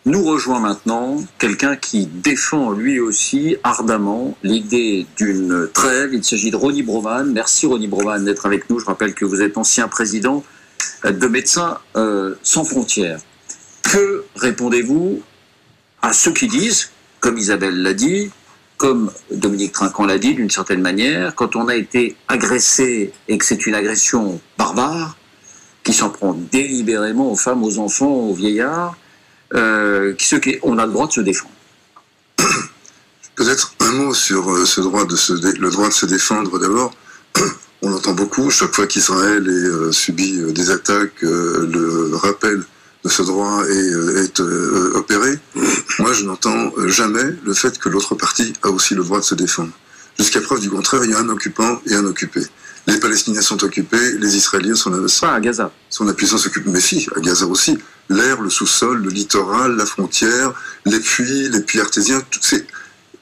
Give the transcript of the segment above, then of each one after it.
nous rejoint maintenant quelqu'un qui défend lui aussi ardemment l'idée d'une trêve. Il s'agit de Rony Broman. Merci Rony Broman d'être avec nous. Je rappelle que vous êtes ancien président de Médecins sans frontières. Que répondez-vous à ceux qui disent, comme Isabelle l'a dit, comme Dominique Trinquant l'a dit d'une certaine manière, quand on a été agressé et que c'est une agression barbare, qui s'en prend délibérément aux femmes, aux enfants, aux vieillards, on a le droit de se défendre. Peut-être un mot sur le droit de se défendre d'abord. On l'entend beaucoup, chaque fois qu'Israël subit des attaques, le rappel de ce droit est opéré. Moi, je n'entends jamais le fait que l'autre partie a aussi le droit de se défendre. Jusqu'à preuve du contraire, il y a un occupant et un occupé. Les Palestiniens sont occupés, les Israéliens sont à Gaza. Sont la puissance occupée. Mais si, à Gaza aussi. L'air, le sous-sol, le littoral, la frontière, les puits artésiens,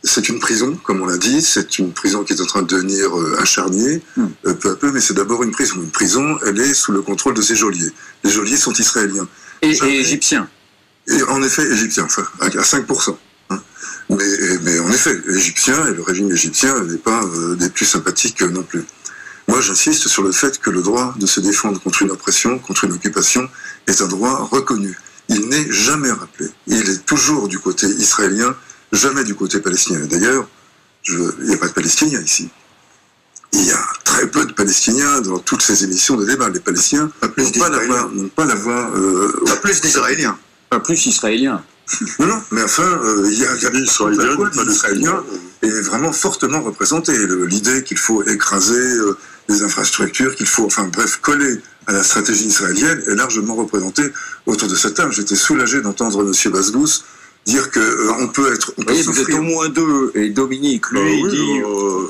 c'est une prison, comme on l'a dit, c'est une prison qui est en train de devenir un charnier, peu à peu, mais c'est d'abord une prison. Une prison, elle est sous le contrôle de ses geôliers. Les geôliers sont israéliens. Et égyptiens. Et en effet, égyptiens, enfin, à 5%. Hein. Mais en effet, égyptiens, et le régime égyptien n'est pas des plus sympathiques non plus. Moi, j'insiste sur le fait que le droit de se défendre contre une oppression, contre une occupation, est un droit reconnu. Il n'est jamais rappelé. Il est toujours du côté israélien, jamais du côté palestinien. D'ailleurs, il n'y a pas de Palestiniens ici. Il y a très peu de Palestiniens dans toutes ces émissions de débat. Les Palestiniens n'ont pas la voix... Pas plus d'Israéliens. Pas plus Israéliens. Non, mais enfin, il y a l'Israélien est vraiment fortement représenté. L'idée qu'il faut écraser les infrastructures, qu'il faut, coller à la stratégie israélienne est largement représentée autour de cette table. J'étais soulagé d'entendre M. Bazlous dire qu'on peut être... vous êtes au moins deux, et Dominique, lui, il dit...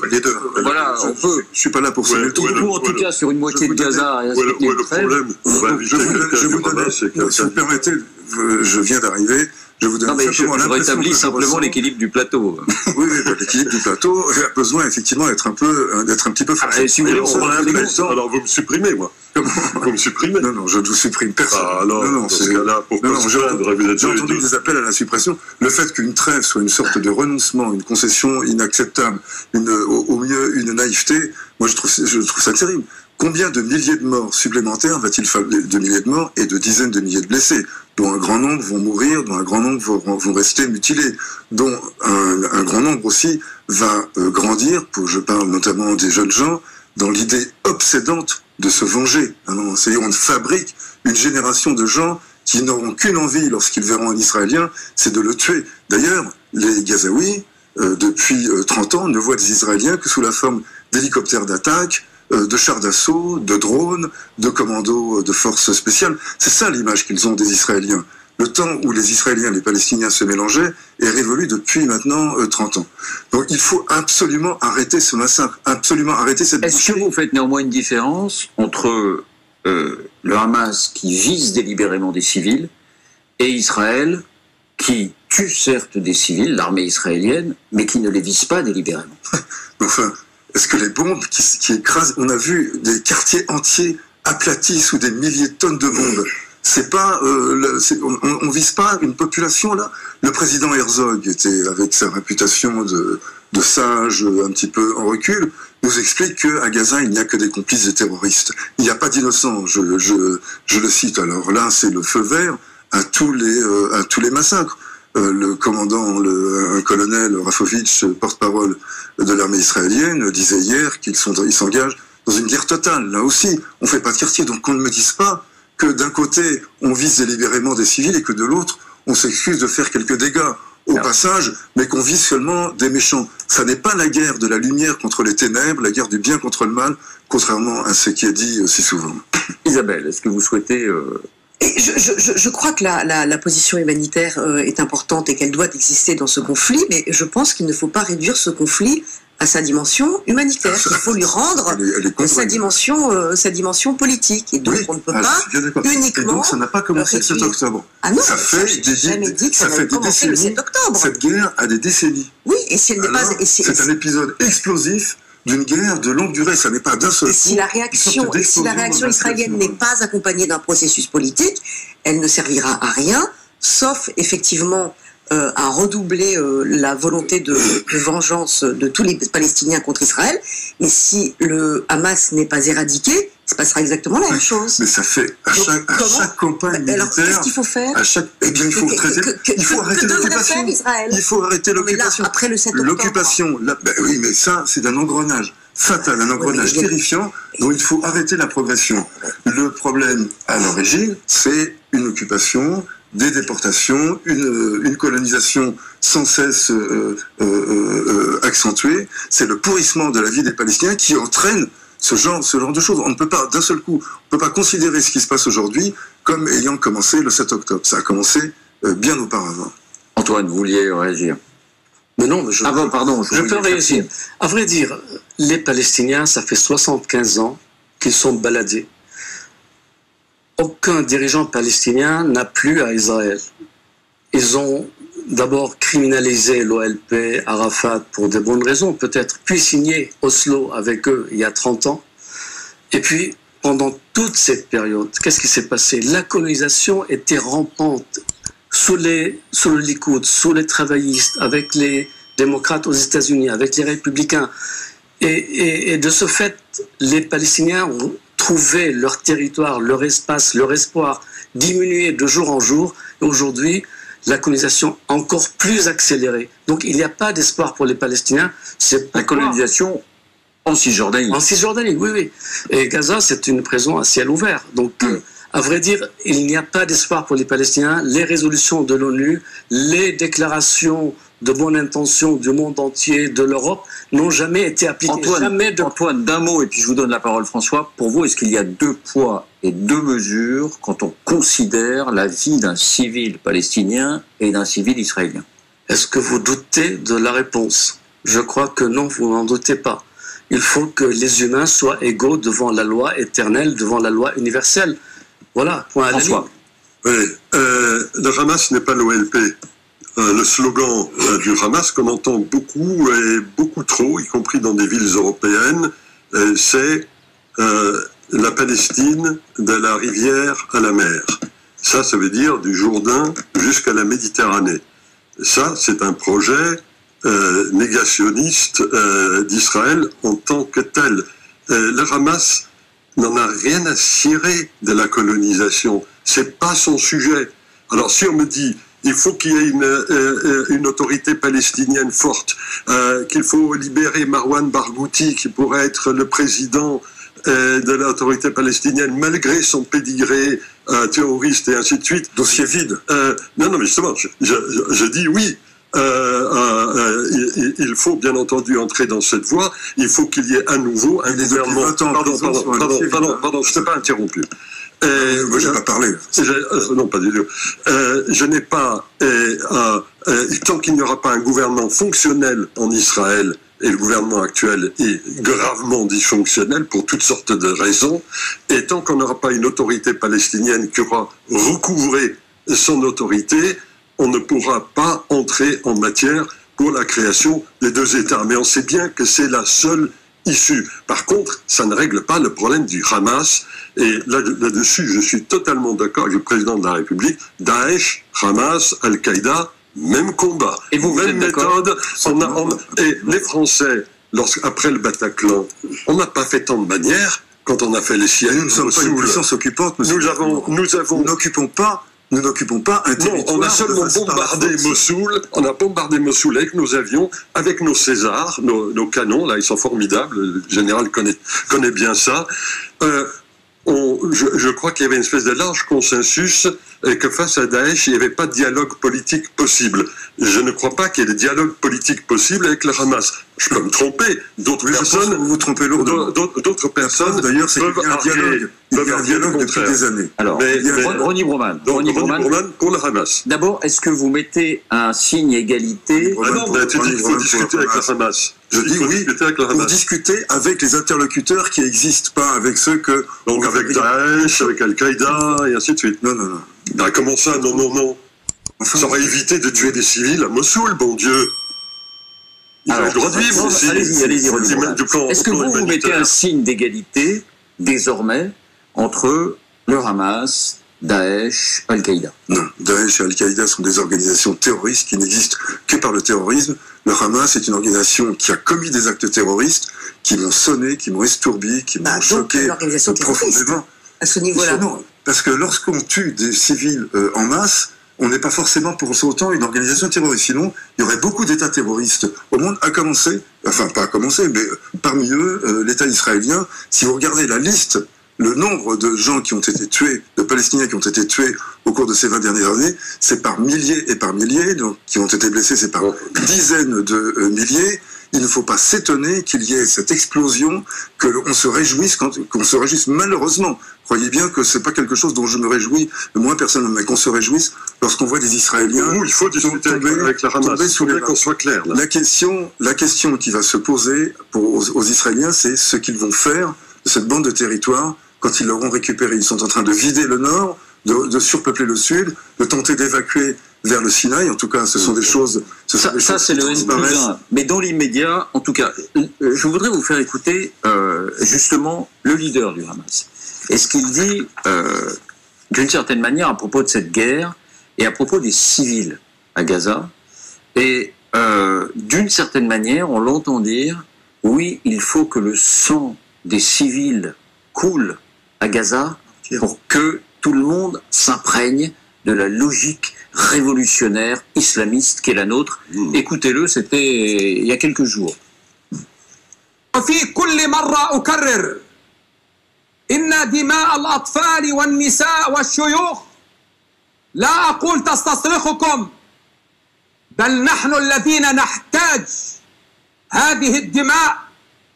les deux. Voilà, on peut... Je suis pas là pour semer le tour. En tout cas, sur une moitié de Gaza... le problème, je vous donne, si vous permettez, je viens d'arriver... Je rétablis simplement l'équilibre du plateau. Oui, l'équilibre du plateau a besoin effectivement d'être un petit peu forcé. Si vous voulez, alors vous me supprimez, moi. Vous me supprimez. Non, je ne vous supprime personne. Dans ce cas-là, j'ai entendu des appels à la suppression. Le fait qu'une trêve soit une sorte de renoncement, une concession inacceptable, au mieux une naïveté, moi je trouve ça terrible. Combien de milliers de morts supplémentaires va-t-il falloir, de milliers de morts et de dizaines de milliers de blessés, dont un grand nombre vont mourir, dont un grand nombre vont rester mutilés, dont un grand nombre aussi va grandir, je parle notamment des jeunes gens, dans l'idée obsédante de se venger. On fabrique une génération de gens qui n'auront qu'une envie lorsqu'ils verront un Israélien, c'est de le tuer. D'ailleurs, les Gazaouis, depuis 30 ans, ne voient des Israéliens que sous la forme d'hélicoptères d'attaque, de chars d'assaut, de drones, de commandos de forces spéciales. C'est ça l'image qu'ils ont des Israéliens. Le temps où les Israéliens et les Palestiniens se mélangeaient est révolu depuis maintenant 30 ans. Donc il faut absolument arrêter ce massacre, absolument arrêter cette... Est-ce que vous faites néanmoins une différence entre le Hamas qui vise délibérément des civils et Israël qui tue certes des civils, l'armée israélienne, mais qui ne les vise pas délibérément? Enfin... Est-ce que les bombes qui écrasent... On a vu des quartiers entiers aplatis sous des milliers de tonnes de bombes. C'est pas... on vise pas une population, là. Le président Herzog, était avec sa réputation de sage, un petit peu en recul, nous explique qu'à Gaza, il n'y a que des complices des terroristes. Il n'y a pas d'innocents. Je le cite. Alors là, c'est le feu vert à tous les massacres. Le commandant, un colonel Rafovitch, porte-parole de l'armée israélienne, disait hier qu'ils s'engagent dans une guerre totale. Là aussi, on ne fait pas de quartier. Donc qu'on ne me dise pas que d'un côté, on vise délibérément des civils et que de l'autre, on s'excuse de faire quelques dégâts au passage, mais qu'on vise seulement des méchants. Ça n'est pas la guerre de la lumière contre les ténèbres, la guerre du bien contre le mal, contrairement à ce qui est dit si souvent. Isabelle, est-ce que vous souhaitez... Et je crois que la position humanitaire est importante et qu'elle doit exister dans ce conflit, mais je pense qu'il ne faut pas réduire ce conflit à sa dimension humanitaire. Il faut lui rendre sa dimension politique. Et donc on ne peut pas uniquement... Et donc ça n'a pas commencé le 7 octobre. Ah non, ça fait jamais dit que ça avait commencé le 7 octobre. Cette guerre a des décennies. Oui, et si elle n'est pas... C'est un épisode explosif d'une guerre de longue durée, ça n'est pas d'un seul coup. Si la réaction israélienne n'est pas accompagnée d'un processus politique, elle ne servira à rien, sauf effectivement à redoubler la volonté de vengeance de tous les Palestiniens contre Israël. Mais si le Hamas n'est pas éradiqué, il se passera exactement la même chose. Mais ça fait à chaque campagne militaire. Alors qu'est-ce qu'il faut faire? Eh bien, il faut arrêter l'occupation. Il faut arrêter l'occupation. Après le 7 octobre. L'occupation. Oui, mais ça, c'est un engrenage fatal, un engrenage terrifiant dont il faut arrêter la progression. Le problème à l'origine, c'est une occupation, des déportations, une colonisation sans cesse accentuée. C'est le pourrissement de la vie des Palestiniens qui entraîne ce genre de choses. On ne peut pas, d'un seul coup, on ne peut pas considérer ce qui se passe aujourd'hui comme ayant commencé le 7 octobre. Ça a commencé bien auparavant. Antoine, vous vouliez réagir? Mais non, je peux réagir. À vrai dire, les Palestiniens, ça fait 75 ans qu'ils sont baladés. Aucun dirigeant palestinien n'a plu à Israël. Ils ont d'abord criminalisé l'OLP, Arafat, pour de bonnes raisons peut-être, puis signé Oslo avec eux il y a 30 ans. Et puis, pendant toute cette période, qu'est-ce qui s'est passé? La colonisation était rampante sous le Likoud, sous les travaillistes, avec les démocrates aux États-Unis, avec les républicains. Et de ce fait, les Palestiniens ont trouvé leur territoire, leur espace, leur espoir diminuer de jour en jour. Et aujourd'hui, la colonisation encore plus accélérée. Donc il n'y a pas d'espoir pour les Palestiniens. C'est la colonisation en Cisjordanie. En Cisjordanie, oui. Et Gaza, c'est une prison à ciel ouvert. Donc, à vrai dire, il n'y a pas d'espoir pour les Palestiniens. Les résolutions de l'ONU, les déclarations de bonne intention du monde entier, de l'Europe, n'ont jamais été appliquées. Antoine, d'un mot, et puis je vous donne la parole, François. Pour vous, est-ce qu'il y a 2 poids et 2 mesures quand on considère la vie d'un civil palestinien et d'un civil israélien? Est-ce que vous doutez de la réponse? Je crois que non, vous n'en doutez pas. Il faut que les humains soient égaux devant la loi éternelle, devant la loi universelle. Voilà, point à la ligne. Oui, le Hamas n'est pas l'OLP. Le slogan du Hamas, qu'on entend beaucoup et beaucoup trop, y compris dans des villes européennes, c'est la Palestine de la rivière à la mer. Ça veut dire du Jourdain jusqu'à la Méditerranée. Ça, c'est un projet négationniste d'Israël en tant que tel. Le Hamas n'en a rien à cirer de la colonisation. C'est pas son sujet. Alors si on me dit il faut qu'il y ait une autorité palestinienne forte, qu'il faut libérer Marwan Barghouti, qui pourrait être le président de l'autorité palestinienne, malgré son pédigré terroriste et ainsi de suite. Dossier vide. Non, mais justement, je dis oui. Il faut bien entendu entrer dans cette voie. Il faut qu'il y ait à nouveau un gouvernement. Pardon, je ne t'ai pas interrompu. Moi, je n'ai pas parlé. Non, pas du tout. Je n'ai pas. Tant qu'il n'y aura pas un gouvernement fonctionnel en Israël, et le gouvernement actuel est gravement dysfonctionnel pour toutes sortes de raisons, et tant qu'on n'aura pas une autorité palestinienne qui aura recouvré son autorité, on ne pourra pas entrer en matière pour la création des 2 États. Mais on sait bien que c'est la seule issue. Par contre, ça ne règle pas le problème du Hamas. Et là-dessus, je suis totalement d'accord avec le président de la République. Daesh, Hamas, Al-Qaïda, même combat, et vous même méthode. Et les Français, après le Bataclan, on n'a pas fait tant de manières quand on a fait les siennes. Nous ne sommes pas une puissance occupante. Nous n'occupons pas un territoire. Non, on a seulement bombardé Mossoul. On a bombardé Mossoul avec nos avions, avec nos Césars, nos canons. Là, ils sont formidables. Le général connaît bien ça. Je crois qu'il y avait une espèce de large consensus et que face à Daesh, il n'y avait pas de dialogue politique possible. Je ne crois pas qu'il y ait de dialogue politique possible avec le Hamas. Je peux me tromper. D'autres personnes, vous vous trompez lourdement. D'autres personnes, d'ailleurs, c'est qu'il y a un dialogue. Il y a un dialogue depuis des années. Alors, Ronnie Broman pour le Hamas. D'abord, est-ce que vous mettez un signe égalité? Non, mais tu dis qu'il faut discuter avec le Hamas. Je dis oui, pour discuter avec les interlocuteurs qui n'existent pas, avec ceux que... Donc avec Daesh, avec Al-Qaïda, et ainsi de suite. Non. Ben, comment ça, non. Ça aurait évité de tuer des civils à Mossoul, bon Dieu. Ils ont le droit de vivre aussi. Allez-y, est-ce que vous mettez un signe d'égalité, désormais, entre le Hamas, Daesh, Al-Qaïda. Non, Daesh et Al-Qaïda sont des organisations terroristes qui n'existent que par le terrorisme. Le Hamas est une organisation qui a commis des actes terroristes, qui m'ont sonné, qui m'ont estourbi, qui m'ont choqué profondément. À ce niveau-là. Non, parce que lorsqu'on tue des civils en masse, on n'est pas forcément pour autant une organisation terroriste. Sinon, il y aurait beaucoup d'États terroristes au monde, à commencer, enfin pas à commencer, mais parmi eux, l'État israélien. Si vous regardez la liste, le nombre de gens qui ont été tués, de Palestiniens qui ont été tués au cours de ces 20 dernières années, c'est par milliers et par milliers, donc qui ont été blessés, c'est par dizaines de milliers. Il ne faut pas s'étonner qu'il y ait cette explosion, qu'on se réjouisse, qu'on se réjouisse malheureusement. Croyez bien que c'est pas quelque chose dont je me réjouis, moi personnellement, mais qu'on se réjouisse lorsqu'on voit des Israéliens. Il faut discuter avec la Hamas, il faut bien qu'on soit clair. Là. La question qui va se poser aux Israéliens, c'est ce qu'ils vont faire de cette bande de territoire quand ils l'auront récupérée. Ils sont en train de vider le nord, de surpeupler le sud, de tenter d'évacuer vers le Sinaï. En tout cas, ce sont des choses... Ça, c'est le N+1. Mais dans l'immédiat, en tout cas, je voudrais vous faire écouter justement le leader du Hamas. Et ce qu'il dit, d'une certaine manière, à propos de cette guerre et à propos des civils à Gaza. Et d'une certaine manière, on l'entend dire, oui, il faut que le sang des civils coule à Gaza pour que tout le monde s'imprègne de la logique révolutionnaire islamiste qui est la nôtre. Écoutez-le, c'était il y a quelques jours. إن دماء الأطفال والنساء والشيوخ لا أقول تستصرخكم بل نحن الذين نحتاج هذه الدماء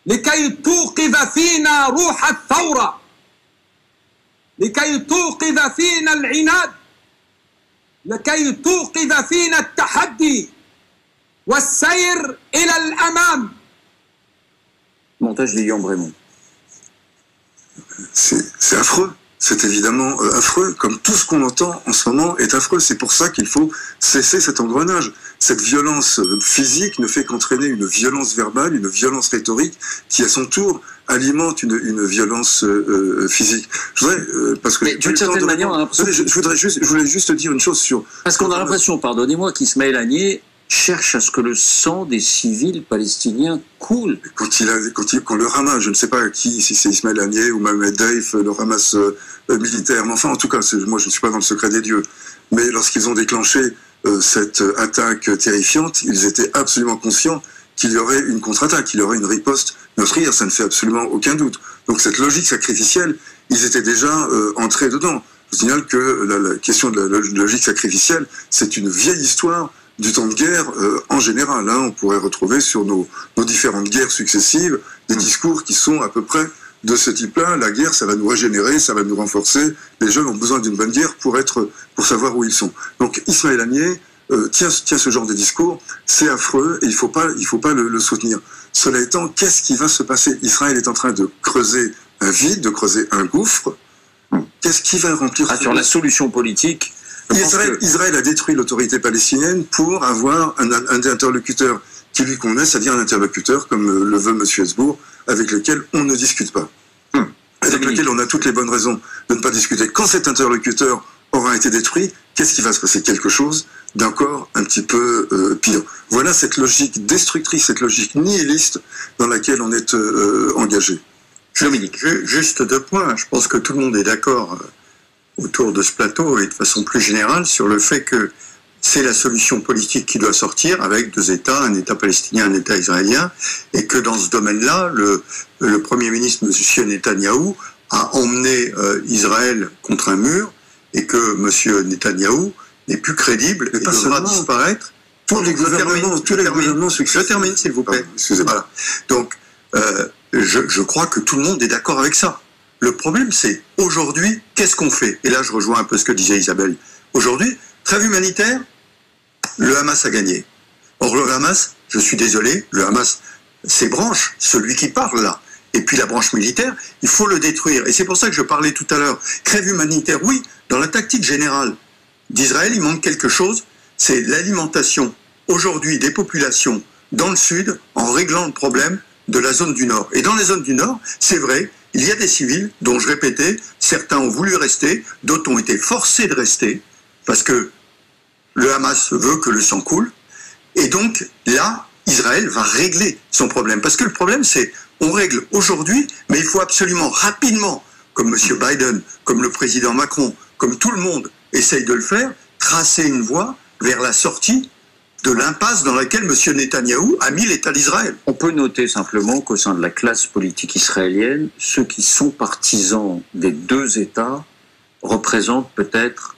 لكي توقظ فينا روح الثورة لكي توقظ فينا العناد لكي توقظ فينا التحدي والسير إلى الأمام. Montage de Guillaume Brémond. C'est affreux, c'est évidemment affreux, comme tout ce qu'on entend en ce moment est affreux. C'est pour ça qu'il faut cesser cet engrenage. Cette violence physique ne fait qu'entraîner une violence verbale, une violence rhétorique, qui à son tour alimente une violence physique. Je voudrais, parce que d'une certaine manière, on a l'impression... je voulais juste dire une chose sur... Parce qu'on a l'impression, pardonnez-moi, qu'Ismaël Haniyeh cherche à ce que le sang des civils palestiniens coule. Quand le Hamas, je ne sais pas qui, si c'est Ismaël Haniyeh ou Mohamed Daif, le Hamas militaire, mais enfin, en tout cas, moi je ne suis pas dans le secret des dieux, mais lorsqu'ils ont déclenché cette attaque terrifiante, ils étaient absolument conscients qu'il y aurait une contre-attaque, qu'il y aurait une riposte meurtrière, ça ne fait absolument aucun doute. Donc cette logique sacrificielle, ils étaient déjà entrés dedans. Je vous signale que la question de la logique sacrificielle, c'est une vieille histoire du temps de guerre en général. Hein. On pourrait retrouver sur nos différentes guerres successives des discours qui sont à peu près de ce type-là. La guerre, ça va nous régénérer, ça va nous renforcer. Les jeunes ont besoin d'une bonne guerre pour savoir où ils sont. Donc Ismaël Haniyeh tient ce genre de discours. C'est affreux et il faut pas le soutenir. Cela étant, qu'est-ce qui va se passer? Israël est en train de creuser un vide, de creuser un gouffre. Qu'est-ce qui va remplir sur la solution politique? Israël a détruit l'autorité palestinienne pour avoir un interlocuteur qui lui convenait, c'est-à-dire un interlocuteur, comme le veut M. Hezbourg, avec lequel on ne discute pas. Avec lequel on a toutes les bonnes raisons de ne pas discuter. Quand cet interlocuteur aura été détruit, qu'est-ce qui va se passer? Quelque chose d'encore un petit peu pire. Voilà cette logique destructrice, cette logique nihiliste dans laquelle on est engagé. Dominique, juste 2 points. Je pense que tout le monde est d'accord autour de ce plateau et de façon plus générale sur le fait que c'est la solution politique qui doit sortir avec 2 États, un État palestinien, un État israélien, et que dans ce domaine-là, le Premier ministre, M. Netanyahou, a emmené Israël contre un mur et que M. Netanyahou n'est plus crédible et devra disparaître. Tous les gouvernements successifs. Je termine, s'il vous plaît. Excusez-moi. Voilà. Donc, je crois que tout le monde est d'accord avec ça. Le problème, c'est aujourd'hui, qu'est-ce qu'on fait? Et là, je rejoins un peu ce que disait Isabelle. Aujourd'hui, trêve humanitaire, le Hamas a gagné. Or, le Hamas, je suis désolé, le Hamas, ses branches, celui qui parle là, et puis la branche militaire, il faut le détruire. Et c'est pour ça que je parlais tout à l'heure. Trêve humanitaire, oui, dans la tactique générale d'Israël, il manque quelque chose, c'est l'alimentation aujourd'hui des populations dans le sud en réglant le problème de la zone du Nord. Et dans les zones du Nord, c'est vrai il y a des civils dont je répétais, certains ont voulu rester, d'autres ont été forcés de rester, parce que le Hamas veut que le sang coule. Et donc, là, Israël va régler son problème. Parce que le problème, c'est, on règle aujourd'hui, mais il faut absolument rapidement, comme M. Biden, comme le président Macron, comme tout le monde essaye de le faire, tracer une voie vers la sortie de l'impasse dans laquelle M. Netanyahou a mis l'État d'Israël. On peut noter simplement qu'au sein de la classe politique israélienne, ceux qui sont partisans des deux États représentent peut-être,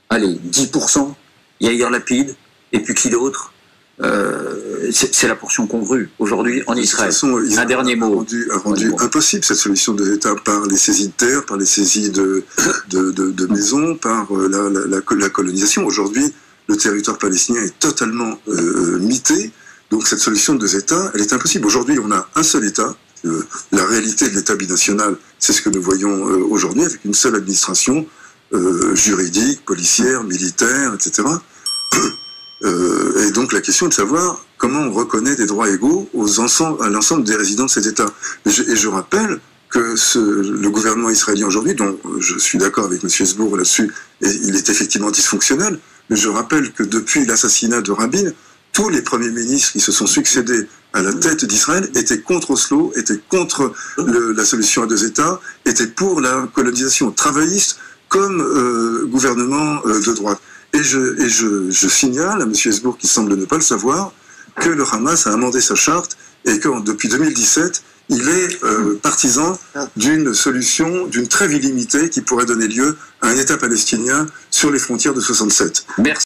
allez, 10%. Yair Lapid, et puis qui d'autre? C'est la portion congrue aujourd'hui en Israël. Un dernier mot. A rendu impossible cette solution de l'État par les saisies de terre, par les saisies de maisons, par la colonisation. Aujourd'hui, le territoire palestinien est totalement mité. Donc cette solution de deux États, elle est impossible. Aujourd'hui, on a un seul État. La réalité de l'État binational, c'est ce que nous voyons aujourd'hui, avec une seule administration juridique, policière, militaire, etc. Et donc la question est de savoir comment on reconnaît des droits égaux à l'ensemble des résidents de cet État. Et je rappelle que le gouvernement israélien aujourd'hui, dont je suis d'accord avec M. Hesbourg là-dessus, et il est effectivement dysfonctionnel, mais je rappelle que depuis l'assassinat de Rabin, tous les premiers ministres qui se sont succédés à la tête d'Israël étaient contre Oslo, étaient contre la solution à deux États, étaient pour la colonisation travailliste comme gouvernement de droite. Et je signale à M. Hesbourg, qui semble ne pas le savoir, que le Hamas a amendé sa charte et que depuis 2017, il est partisan d'une solution, d'une trêve illimitée qui pourrait donner lieu à un État palestinien sur les frontières de 67. Merci.